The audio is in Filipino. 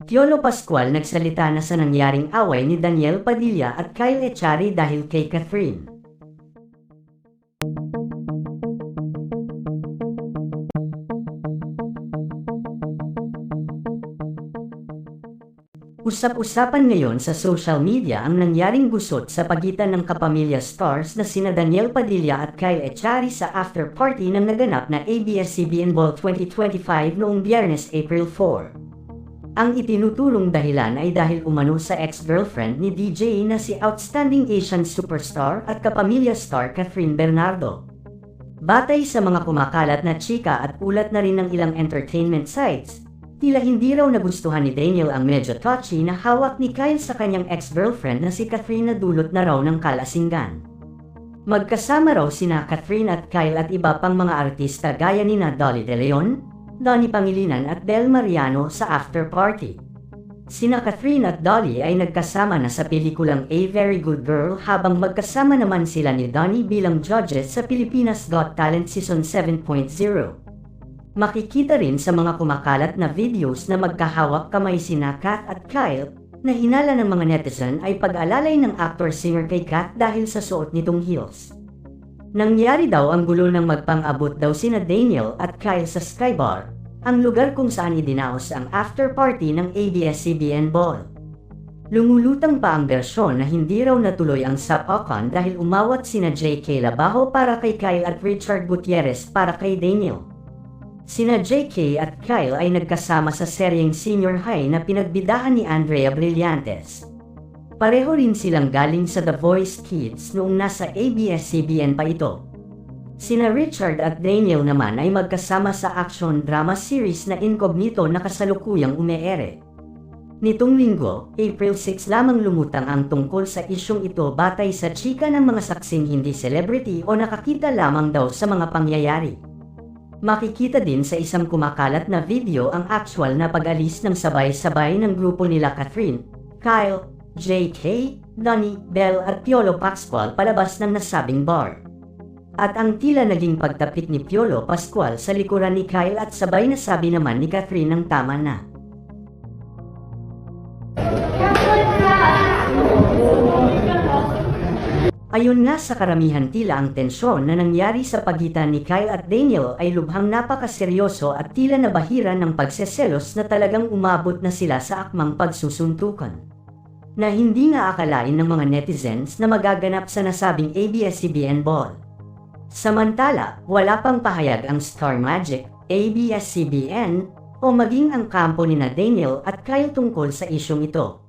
Piolo Pascual nagsalita na sa nangyaring away ni Daniel Padilla at Kyle Echari dahil kay Catherine. Usap-usapan ngayon sa social media ang nangyaring gusot sa pagitan ng kapamilya stars na sina Daniel Padilla at Kyle Echari sa after party ng naganap na ABS-CBN Ball 2025 noong Biyernes, April 4. Ang itinutulong dahilan ay dahil umano sa ex-girlfriend ni DJ na si outstanding Asian superstar at kapamilya star Catherine Bernardo. Batay sa mga kumakalat na chika at ulat na rin ng ilang entertainment sites, tila hindi raw nagustuhan ni Daniel ang medyo touchy na hawak ni Kyle sa kanyang ex-girlfriend na si Catherine na dulot na raw ng kalasingan. Magkasama raw sina Catherine at Kyle at iba pang mga artista gaya ni Dolly De Leon, Donnie Pangilinan at Bel Mariano sa after party. Sina Catherine at Dolly ay nagkasama na sa pelikulang A Very Good Girl habang magkasama naman sila ni Donnie bilang judges sa Pilipinas Got Talent Season 7.0. Makikita rin sa mga kumakalat na videos na magkahawak kamay sina Kat at Kyle na hinala ng mga netizen ay pag-alalay ng actor-singer kay Kat dahil sa suot nitong heels. Nangyari daw ang gulo ng magpang-abot daw sina Daniel at Kyle sa Skybar, ang lugar kung saan idinaos ang after party ng ABS-CBN Ball. Lumulutang pa ang bersyon na hindi raw natuloy ang sapakan dahil umawat sina JK Labajo para kay Kyle at Richard Gutierrez para kay Daniel. Sina JK at Kyle ay nagkasama sa seryeng Senior High na pinagbidahan ni Andrea Brillantes. Pareho rin silang galing sa The Voice Kids noong nasa ABS-CBN pa ito. Sina Richard at Daniel naman ay magkasama sa action drama series na Incognito na kasalukuyang umeere. Nitong linggo, April 6 lamang lumutang ang tungkol sa isyong ito batay sa chika ng mga saksing hindi celebrity o nakakita lamang daw sa mga pangyayari. Makikita din sa isang kumakalat na video ang actual na pag-alis ng sabay-sabay ng grupo nila Catherine, Kyle, JK, Donnie, Bel at Piolo Pascual palabas ng nasabing bar. At ang tila naging pagtapik ni Piolo Pascual sa likuran ni Kyle at sabay na sabi naman ni Catherine ng tama na. Ayon nga sa karamihan tila ang tensyon na nangyari sa pagitan ni Kyle at Daniel ay lubhang napakaseryoso at tila nabahira ng pagseselos na talagang umabot na sila sa akmang pagsusuntukan. Na hindi nga akalain ng mga netizens na magaganap sa nasabing ABS-CBN Ball. Samantala, wala pang pahayag ang Star Magic, ABS-CBN, o maging ang kampo ni Daniel at Kyle tungkol sa isyong ito.